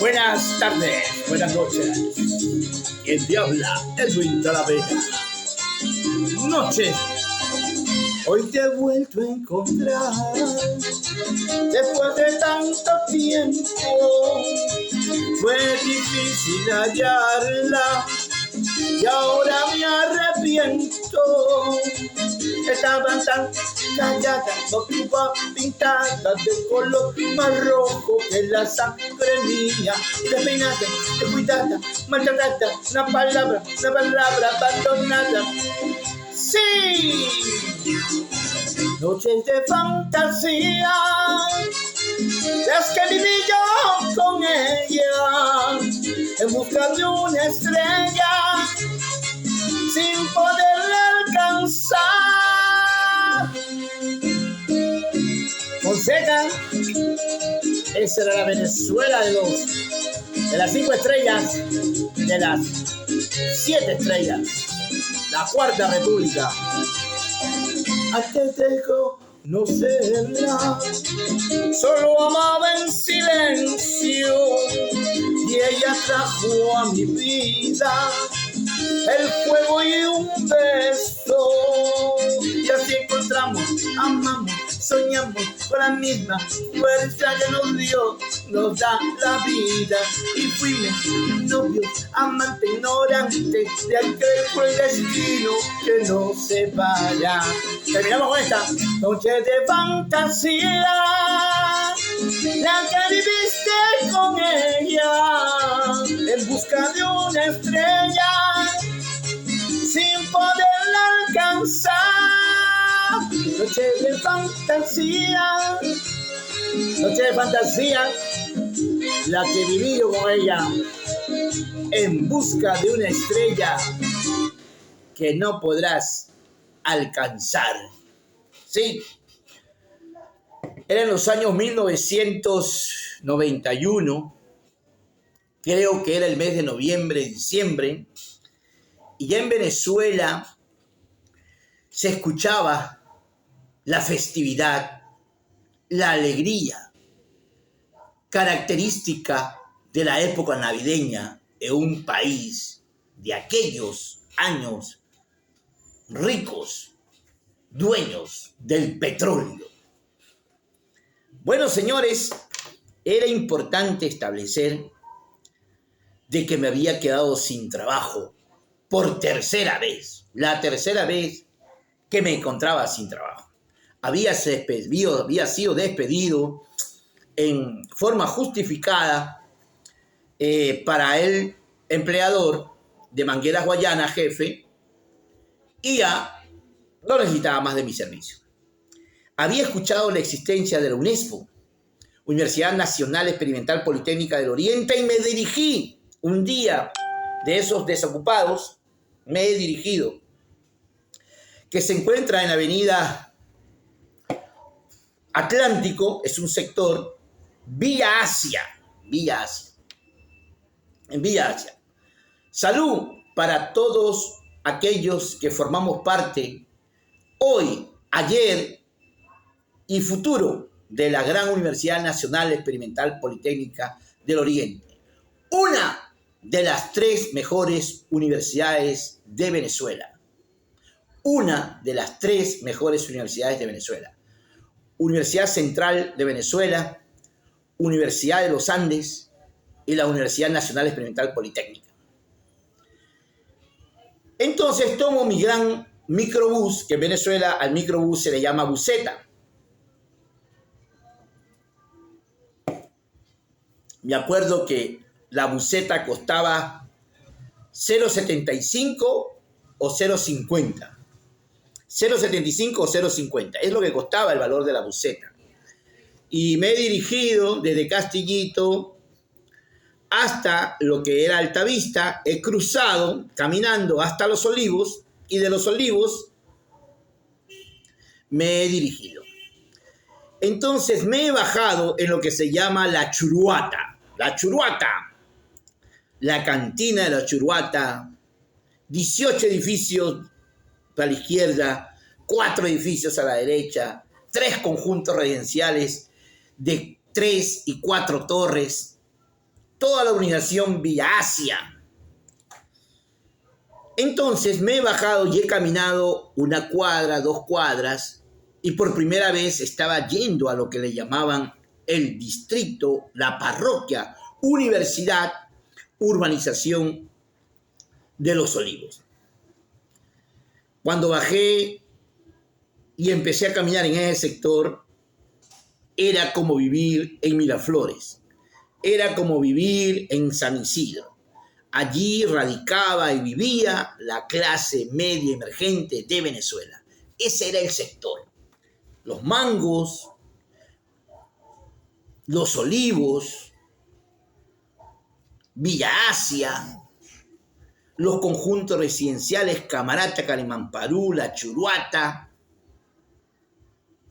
Buenas tardes, buenas noches. Quien te habla, Edwin Talavera. Noche. Hoy te he vuelto a encontrar después de tanto tiempo. Fue difícil hallarla y ahora me arrepiento. Estaban tan calladas, boca pintada de color más rojo que la sangre mía. Despeinada, descuidada, maltratada, una palabra abandonada. Sí, noches de fantasía, las que viví yo con ella, en busca de una estrella, sin poderla alcanzar. Fonseca, esa era la Venezuela de las 5 estrellas, de las 7 estrellas, la Cuarta República. Aquel dejo no será, solo amaba en silencio y ella trajo a mi vida el fuego y un beso, y así encontramos, amamos, soñamos con la misma fuerza que nos da la vida, y fuimos novios, amantes, ignorantes de aquel cruel destino que nos separa. Terminamos con esta noche de fantasía, la que viviste con ella, en busca de una estrella, sin poderla alcanzar. Noche de fantasía, la que viví yo con ella, en busca de una estrella que no podrás alcanzar. Sí, eran los años 1991, creo que era el mes de noviembre, diciembre, y ya en Venezuela se escuchaba la festividad, la alegría, característica de la época navideña en un país de aquellos años ricos, dueños del petróleo. Bueno, señores, era importante establecer de que me había quedado sin trabajo por tercera vez, la tercera vez que me encontraba sin trabajo. Había sido despedido en forma justificada para el empleador de Mangueras Guayana, jefe, y ya no necesitaba más de mi servicio. Había escuchado la existencia de la UNESCO, Universidad Nacional Experimental Politécnica del Oriente, y me dirigí un día de esos desocupados, me he dirigido, que se encuentra en la avenida Atlántico, es un sector, Villa Asia. Salud para todos aquellos que formamos parte hoy, ayer y futuro de la gran Universidad Nacional Experimental Politécnica del Oriente. Una de las 3 mejores universidades de Venezuela. Una de las 3 mejores universidades de Venezuela. Universidad Central de Venezuela, Universidad de los Andes y la Universidad Nacional Experimental Politécnica. Entonces tomo mi gran microbús, que en Venezuela al microbús se le llama buseta. Me acuerdo que la buseta costaba 0.75 o 0.50. 0.75 o 0.50, es lo que costaba el valor de la buseta. Y me he dirigido desde Castillito hasta lo que era Altavista, he cruzado caminando hasta Los Olivos, y de Los Olivos me he dirigido. Entonces me he bajado en lo que se llama La Churuata, la cantina de La Churuata, 18 edificios a la izquierda, 4 edificios a la derecha, 3 conjuntos residenciales de 3 y 4 torres, toda la urbanización Villa Asia. Entonces me he bajado y he caminado 1 cuadra, 2 cuadras, y por primera vez estaba yendo a lo que le llamaban el distrito, la parroquia, universidad, urbanización de Los Olivos. Cuando bajé y empecé a caminar en ese sector, era como vivir en Miraflores, era como vivir en San Isidro. Allí radicaba y vivía la clase media emergente de Venezuela. Ese era el sector. Los Mangos, Los Olivos, Villa Asia, los conjuntos residenciales Camarata, Carimamparú, La Churuata,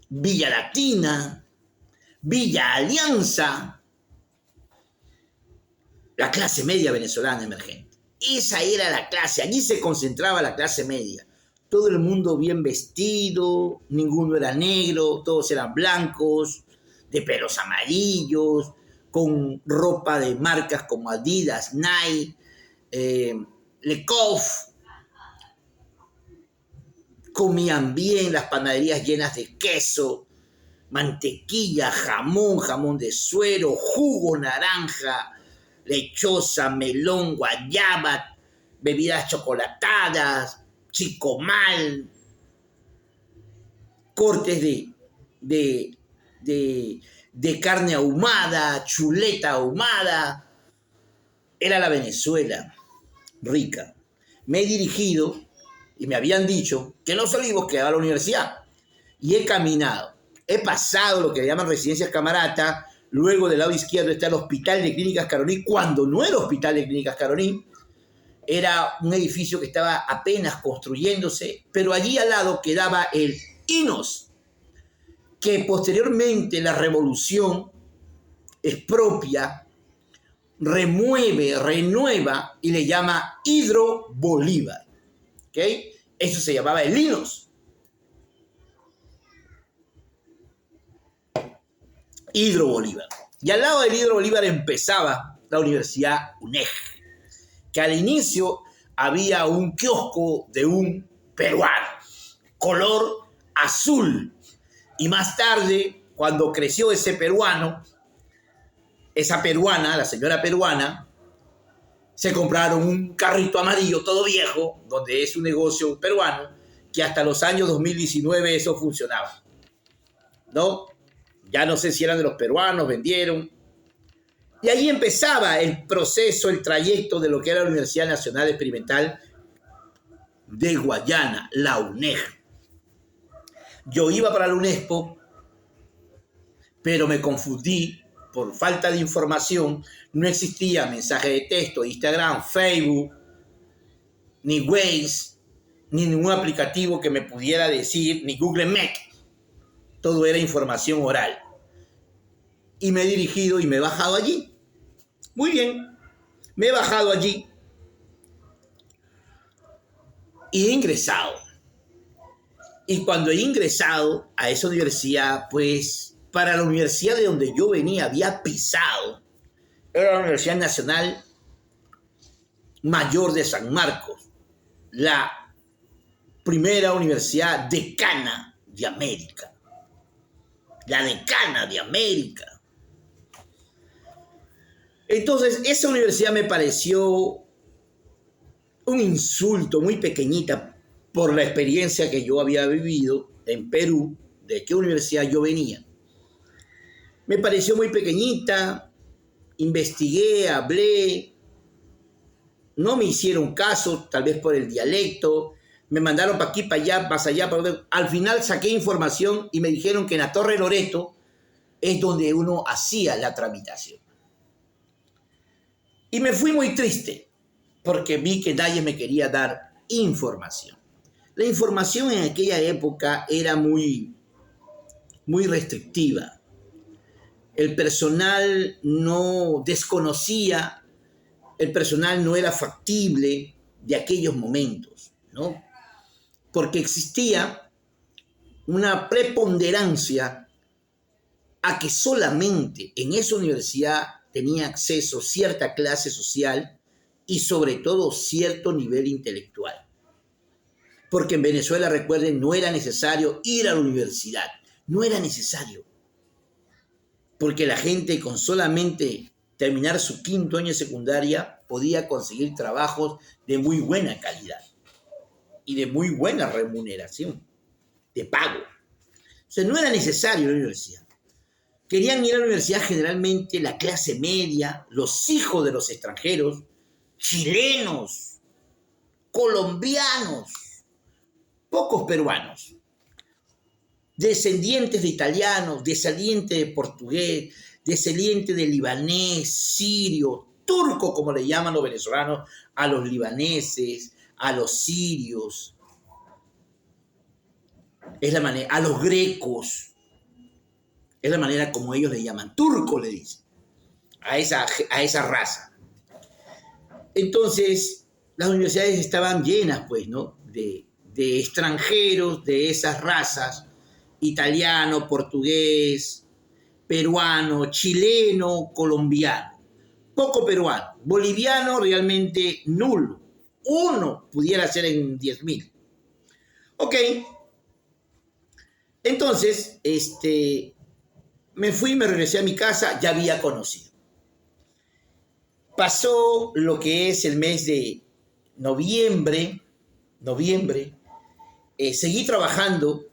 Villa Latina, Villa Alianza, la clase media venezolana emergente. Esa era la clase, allí se concentraba la clase media. Todo el mundo bien vestido, ninguno era negro, todos eran blancos, de pelos amarillos, con ropa de marcas como Adidas, Nike, Lecoq. Comían bien, las panaderías llenas de queso, mantequilla, jamón de suero, jugo naranja, lechosa, melón, guayaba, bebidas chocolatadas, chicomal, cortes de carne ahumada, chuleta ahumada. Era la Venezuela rica. Me he dirigido y me habían dicho que en Los Olivos quedaba la universidad. Y he caminado. He pasado lo que le llaman residencias Camarata. Luego del lado izquierdo está el Hospital de Clínicas Caroní. Cuando no era Hospital de Clínicas Caroní, era un edificio que estaba apenas construyéndose. Pero allí al lado quedaba el INOS, que posteriormente la revolución expropia, remueve, renueva y le llama Hidro Bolívar. ¿Okay? Eso se llamaba el INOS. Hidro Bolívar. Y al lado del Hidro Bolívar empezaba la Universidad UNEG, que al inicio había un kiosco de un peruano, color azul. Y más tarde, cuando creció ese peruano, esa peruana, la señora peruana, se compraron un carrito amarillo todo viejo, donde es un negocio peruano, que hasta los años 2019 eso funcionaba, ¿no? Ya no sé si eran de los peruanos, vendieron. Y ahí empezaba el proceso, el trayecto de lo que era la Universidad Nacional Experimental de Guayana, la UNEG. Yo iba para la UNESPO, pero me confundí por falta de información. No existía mensaje de texto, Instagram, Facebook, ni Waze, ni ningún aplicativo que me pudiera decir, ni Google Maps. Todo era información oral. Y me he dirigido y me he bajado allí. Muy bien, me he bajado allí y he ingresado. Y cuando he ingresado a esa universidad, pues para la universidad de donde yo venía había pisado. Era la Universidad Nacional Mayor de San Marcos, la primera universidad decana de América. La decana de América. Entonces, esa universidad me pareció un insulto, muy pequeñita, por la experiencia que yo había vivido en Perú, de qué universidad yo venía. Me pareció muy pequeñita, investigué, hablé, no me hicieron caso, tal vez por el dialecto, me mandaron para aquí, para allá, para allá, para allá. Al final saqué información y me dijeron que en la Torre Loreto es donde uno hacía la tramitación. Y me fui muy triste, porque vi que nadie me quería dar información. La información en aquella época era muy restrictiva. El personal no desconocía, el personal no era factible de aquellos momentos, ¿no? Porque existía una preponderancia a que solamente en esa universidad tenía acceso cierta clase social y sobre todo cierto nivel intelectual. Porque en Venezuela, recuerden, no era necesario ir a la universidad, no era necesario. Porque la gente con solamente terminar su 5º año de secundaria podía conseguir trabajos de muy buena calidad y de muy buena remuneración, de pago. O sea, no era necesario la universidad. Querían ir a la universidad generalmente la clase media, los hijos de los extranjeros, chilenos, colombianos, pocos peruanos, descendientes de italianos, descendientes de portugués, descendientes de libanés, sirio, turco, como le llaman los venezolanos, a los libaneses, a los sirios, es la manera, a los grecos, es la manera como ellos le llaman, turco le dicen, a esa raza. Entonces, las universidades estaban llenas, pues, ¿no? De extranjeros de esas razas, italiano, portugués, peruano, chileno, colombiano. Poco peruano. Boliviano realmente nulo. Uno pudiera ser en 10.000. Ok. Entonces, me fui, me regresé a mi casa, ya había conocido. Pasó lo que es el mes de noviembre, seguí trabajando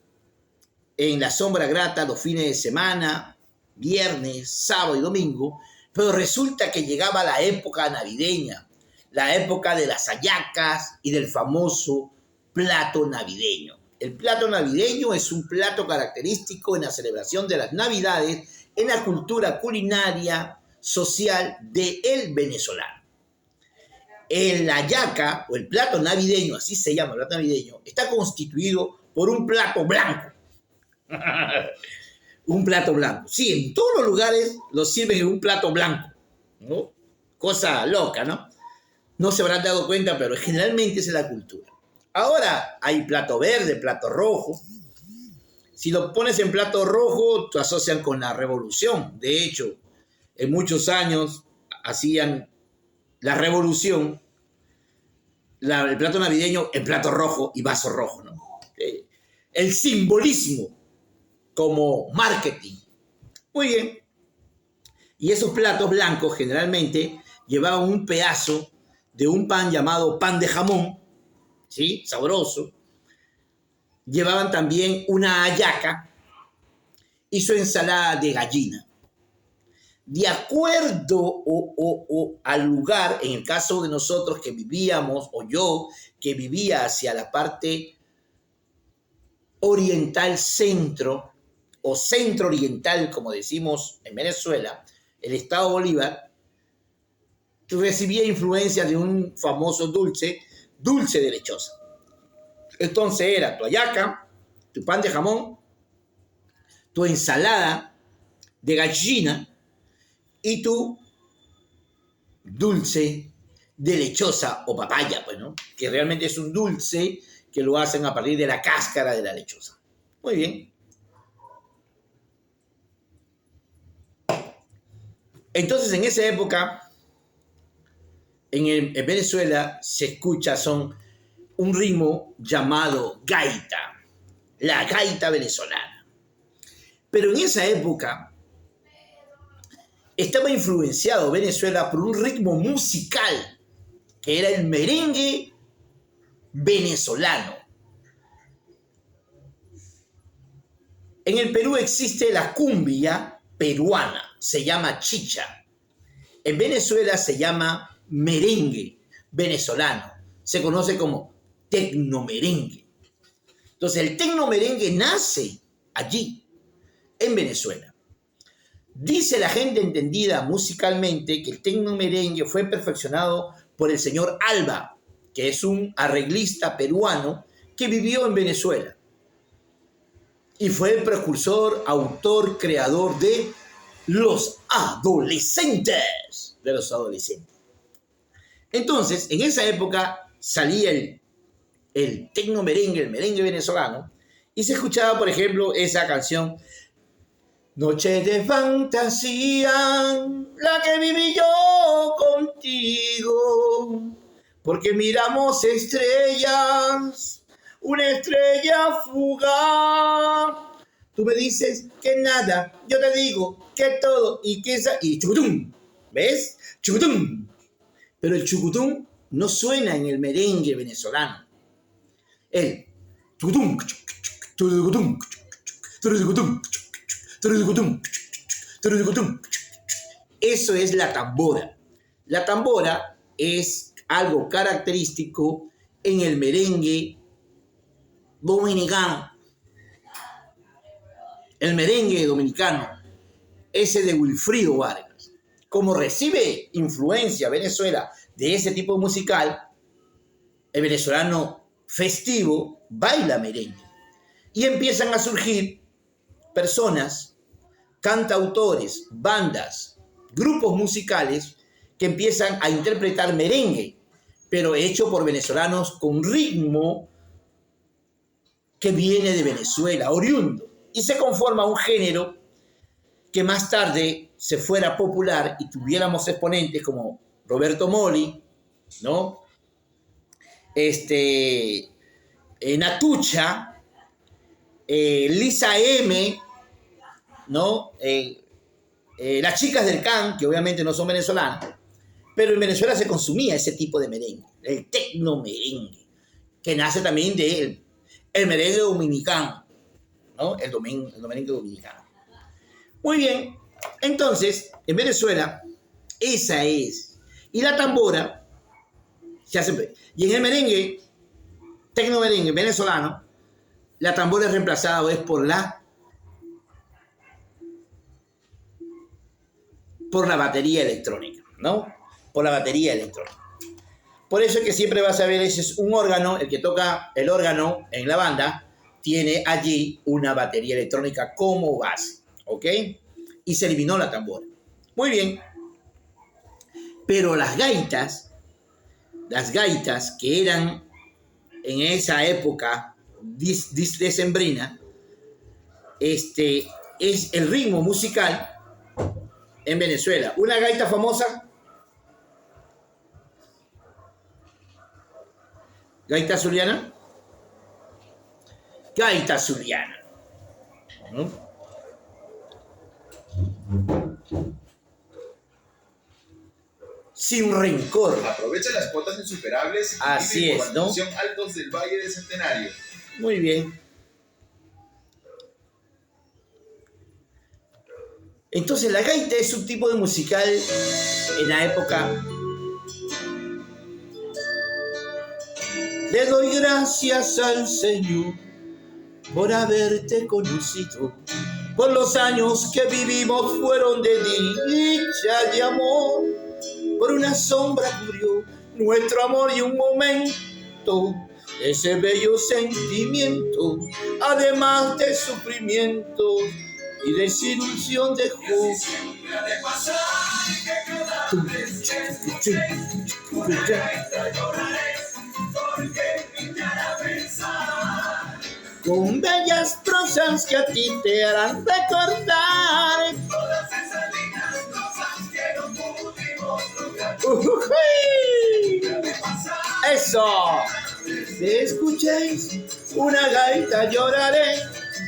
en la sombra grata los fines de semana, viernes, sábado y domingo, pero resulta que llegaba la época navideña, la época de las hallacas y del famoso plato navideño. El plato navideño es un plato característico en la celebración de las Navidades en la cultura culinaria social del venezolano. El hallaca, o el plato navideño, así se llama el plato navideño, está constituido por un plato blanco. Un plato blanco. Sí, en todos los lugares lo sirven en un plato blanco, ¿no? Cosa loca, ¿no? No se habrán dado cuenta, pero generalmente esa es la cultura. Ahora hay plato verde, plato rojo. Si lo pones en plato rojo, te asocian con la revolución. De hecho, en muchos años hacían la revolución, el plato navideño en plato rojo y vaso rojo, ¿no? El simbolismo como marketing. Muy bien. Y esos platos blancos generalmente llevaban un pedazo de un pan llamado pan de jamón, ¿sí? Sabroso. Llevaban también una hallaca y su ensalada de gallina. De acuerdo al lugar, en el caso de nosotros que vivíamos, o yo que vivía hacia la parte oriental centro, o centro oriental, como decimos en Venezuela, el estado Bolívar, recibía influencia de un famoso dulce de lechosa. Entonces era tu hallaca, tu pan de jamón, tu ensalada de gallina y tu dulce de lechosa o papaya, pues, ¿no? Que realmente es un dulce que lo hacen a partir de la cáscara de la lechosa. Muy bien. Entonces, en esa época, en Venezuela se escucha un ritmo llamado gaita, la gaita venezolana. Pero en esa época estaba influenciado Venezuela por un ritmo musical que era el merengue venezolano. En el Perú existe la cumbia peruana, se llama chicha. En Venezuela se llama merengue venezolano, se conoce como tecnomerengue. Entonces el tecnomerengue nace allí, en Venezuela. Dice la gente entendida musicalmente que el tecnomerengue fue perfeccionado por el señor Alba, que es un arreglista peruano que vivió en Venezuela. Y fue el precursor, autor, creador de los adolescentes. Entonces, en esa época salía el tecnomerengue, el merengue venezolano, y se escuchaba, por ejemplo, esa canción. Noche de fantasía, la que viví yo contigo, porque miramos estrellas, una estrella fugaz. Tú me dices que nada, yo te digo que todo y que esa y chucutum, ¿ves? Chucutum. Pero el chucutum no suena en el merengue venezolano. El chucutum, chucutum, chucutum, eso es la tambora. La tambora es algo característico en el merengue dominicano. El merengue dominicano, ese de Wilfrido Vargas. Como recibe influencia Venezuela de ese tipo musical, el venezolano festivo baila merengue. Y empiezan a surgir personas, cantautores, bandas, grupos musicales que empiezan a interpretar merengue, pero hecho por venezolanos con ritmo que viene de Venezuela, oriundo. Y se conforma un género que más tarde se fuera popular y tuviéramos exponentes como Roberto Moli, ¿no? Natucha, Lisa M, ¿no? Las chicas del can, que obviamente no son venezolanas, pero en Venezuela se consumía ese tipo de merengue, el tecno merengue, que nace también del merengue dominicano, ¿no? El merengue dominicano. Muy bien, entonces, en Venezuela, esa es. Y la tambora se hace. Y en el merengue, tecno merengue venezolano, la tambora es reemplazada por la batería electrónica, ¿no? Por la batería electrónica. Por eso es que siempre vas a ver, ese es un órgano, el que toca el órgano en la banda, tiene allí una batería electrónica como base, ¿ok? Y se eliminó la tambora. Muy bien. Pero las gaitas que eran en esa época decembrina, es el ritmo musical en Venezuela. Una gaita famosa, gaita zuliana. Gaita zuliana. ¿No? Sin rencor. Aprovecha las cuotas insuperables. Así es, ¿no? Altos del Valle del Centenario. Muy bien. Entonces la gaita es un tipo de musical en la época. Le doy gracias al Señor por haberte conocido, por los años que vivimos fueron de dicha y amor, por una sombra cubrió nuestro amor y un momento, ese bello sentimiento, además de sufrimiento y desilusión dejó. Con bellas prosas que a ti te harán recordar todas esas lindas cosas que no pudimos lograr. ¡Eso! Si escuchéis una gaita lloraré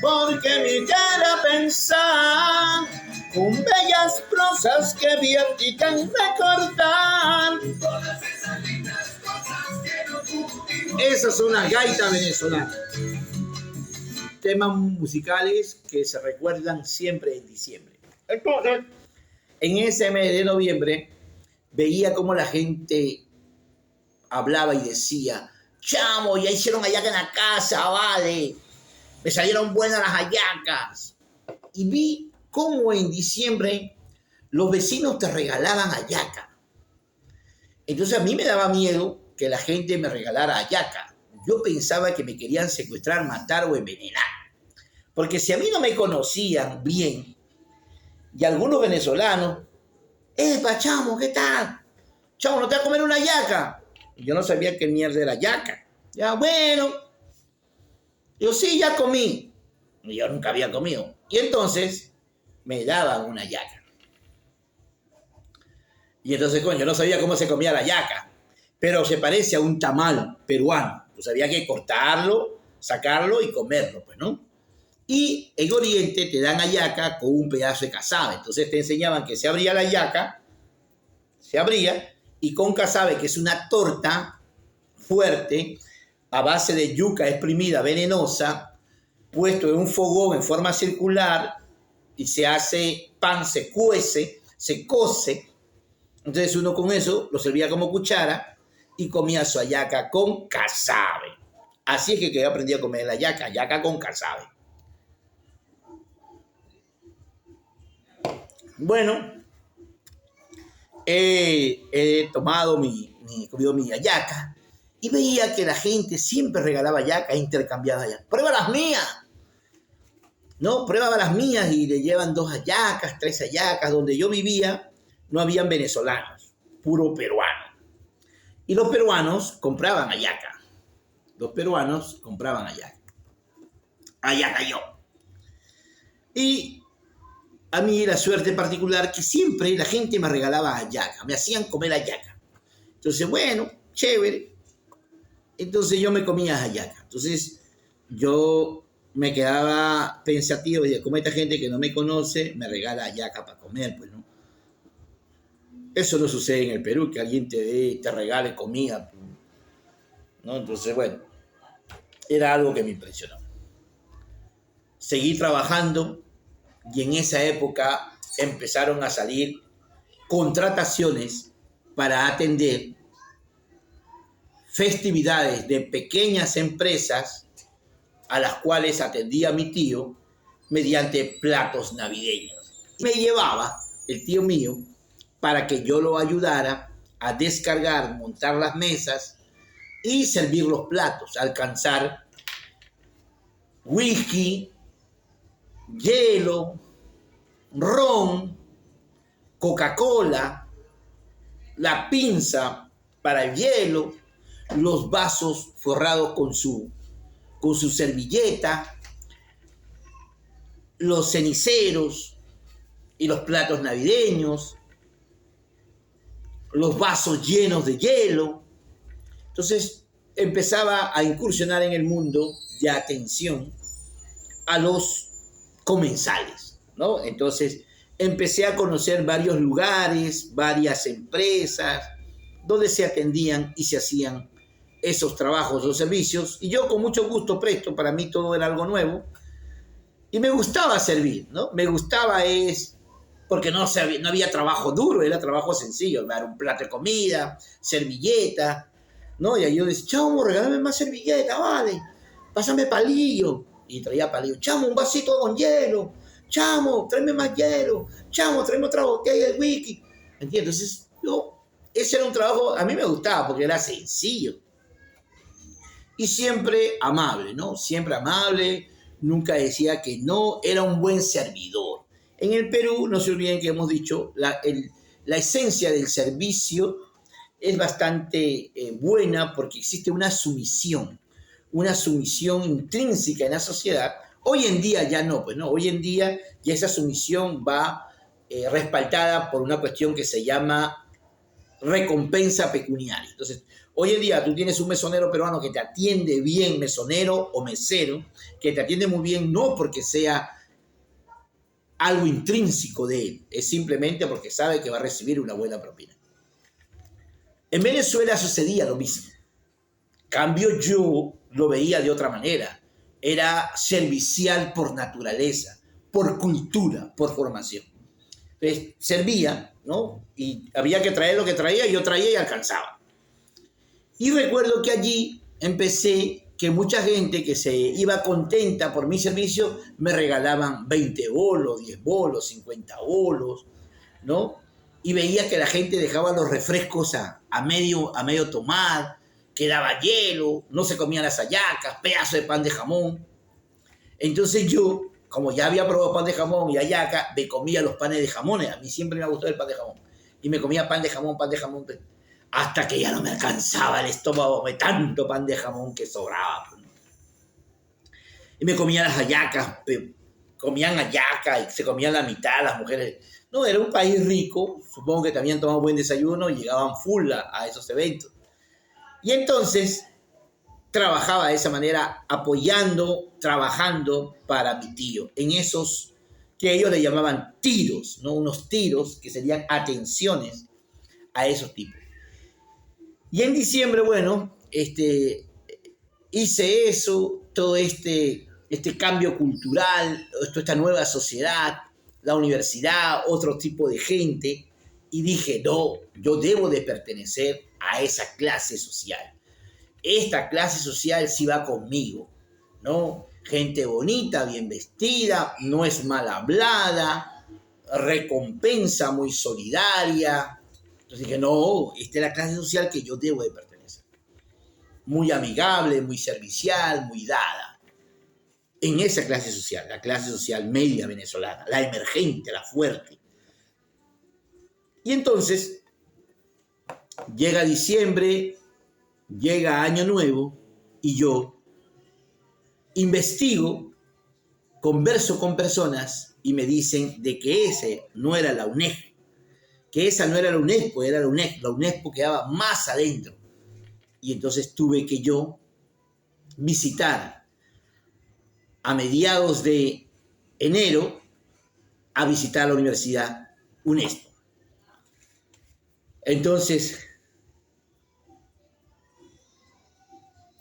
porque me queda pensar con bellas prosas que vi a ti tan recordar todas esas lindas cosas que no pudimos. Esa es una gaita venezolana. Temas musicales que se recuerdan siempre en diciembre. Entonces, en ese mes de noviembre, veía cómo la gente hablaba y decía: chamo, ya hicieron hallaca en la casa, vale. Me salieron buenas las hallacas. Y vi cómo en diciembre los vecinos te regalaban hallaca. Entonces a mí me daba miedo que la gente me regalara hallaca. Yo pensaba que me querían secuestrar, matar o envenenar. Porque si a mí no me conocían bien, y algunos venezolanos, chamo, ¿qué tal? Chamo, ¿no te vas a comer una hallaca? Y yo no sabía qué mierda era hallaca. Ya, bueno. Yo sí, ya comí. Y yo nunca había comido. Y entonces, me daban una yaca. Y entonces, coño, yo no sabía cómo se comía la yaca, pero se parece a un tamal peruano. Pues había que cortarlo, sacarlo y comerlo, pues, ¿no? Y en Oriente te dan hallaca con un pedazo de casabe. Entonces te enseñaban que se abría la hallaca, se abría, y con casabe, que es una torta fuerte, a base de yuca exprimida venenosa, puesto en un fogón en forma circular, y se hace pan, se cuece, se cose. Entonces uno con eso lo servía como cuchara y comía su hallaca con casabe. Así es que yo aprendí a comer la hallaca con casabe. Bueno, he comido mi hallaca y veía que la gente siempre regalaba hallaca e intercambiaba hallaca. ¡Prueba las mías! ¿No? Prueba las mías y le llevan 2 hallacas, 3 hallacas. Donde yo vivía no habían venezolanos, puro peruano. Y los peruanos compraban hallaca. Los peruanos compraban hallaca. Hallaca yo. Y a mí la suerte particular que siempre la gente me regalaba hallaca, me hacían comer hallaca. Entonces, bueno, chévere. Entonces yo me comía hallaca. Entonces yo me quedaba pensativo y decía, como esta gente que no me conoce me regala hallaca para comer, pues, ¿no? Eso no sucede en el Perú, que alguien te regale comida, ¿no? Entonces, bueno, era algo que me impresionó. Seguí trabajando y en esa época empezaron a salir contrataciones para atender festividades de pequeñas empresas a las cuales atendía mi tío mediante platos navideños. Me llevaba el tío mío para que yo lo ayudara a descargar, montar las mesas y servir los platos, alcanzar whisky, hielo, ron, Coca-Cola, la pinza para el hielo, los vasos forrados con su servilleta, los ceniceros y los platos navideños, los vasos llenos de hielo. Entonces empezaba a incursionar en el mundo de atención a los comensales, ¿no? Entonces empecé a conocer varios lugares, varias empresas, donde se atendían y se hacían esos trabajos o servicios, y yo con mucho gusto presto, para mí todo era algo nuevo, y me gustaba servir, ¿no? Me gustaba porque no había trabajo duro, era trabajo sencillo, dar un plato de comida, servilleta, ¿no? Y ahí yo decía, chamo, regálame más servilleta, vale, pásame palillo, y traía palillo, chamo, un vasito con hielo, chamo, tráeme más hielo, chamo, tráeme otra botella de whisky, ¿entiendes? Entonces, ese era un trabajo, a mí me gustaba porque era sencillo. Y siempre amable, ¿no? Siempre amable, nunca decía que no, era un buen servidor. En el Perú, no se olviden que hemos dicho, la esencia del servicio es bastante buena porque existe una sumisión intrínseca en la sociedad. Hoy en día ya no, pues no, hoy en día ya esa sumisión va respaldada por una cuestión que se llama recompensa pecuniaria. Entonces, hoy en día tú tienes un mesonero peruano que te atiende bien, mesonero o mesero, que te atiende muy bien, no porque sea algo intrínseco de él, es simplemente porque sabe que va a recibir una buena propina. En Venezuela sucedía lo mismo. Cambio, yo lo veía de otra manera. Era servicial por naturaleza, por cultura, por formación. Entonces, servía, ¿no? Y había que traer lo que traía, y yo traía y alcanzaba. Y recuerdo que allí empecé que mucha gente que se iba contenta por mi servicio me regalaban 20 bolos, 10 bolos, 50 bolos, ¿no? Y veía que la gente dejaba los refrescos a medio tomar, quedaba hielo, no se comían las hallacas, pedazo de pan de jamón. Entonces yo, como ya había probado pan de jamón y hallaca, me comía los panes de jamón. A mí siempre me ha gustado el pan de jamón. Y me comía pan de jamón, hasta que ya no me alcanzaba el estómago de tanto pan de jamón que sobraba. Y me comía las hallacas comían hallaca y se comían la mitad las mujeres. No, era un país rico, supongo que también tomaban buen desayuno y llegaban full a esos eventos. Y entonces trabajaba de esa manera, apoyando, trabajando para mi tío, en esos que ellos le llamaban tiros, ¿no? Unos tiros que serían atenciones a esos tipos. Y en diciembre, bueno, hice eso, todo este cambio cultural, esta nueva sociedad, la universidad, otro tipo de gente, y dije, no, yo debo de pertenecer a esa clase social. Esta clase social sí va conmigo, ¿no? Gente bonita, bien vestida, no es mal hablada, recompensa muy solidaria. Entonces dije, no, esta es la clase social que yo debo de pertenecer. Muy amigable, muy servicial, muy dada. En esa clase social, la clase social media venezolana, la emergente, la fuerte. Y entonces, llega diciembre, llega Año Nuevo, y yo investigo, converso con personas, y me dicen de que ese no era la UNED, que esa no era la UNESPO, era la UNED. La UNESPO quedaba más adentro. Y entonces tuve que yo visitar a mediados de enero a visitar la Universidad UNESCO. Entonces,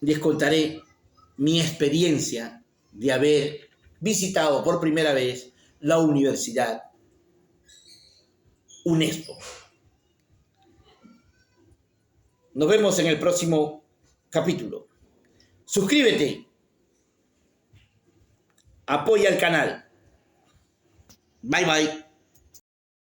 les contaré mi experiencia de haber visitado por primera vez la Universidad UNESCO. Nos vemos en el próximo capítulo. Suscríbete. Apoya el canal. Bye bye.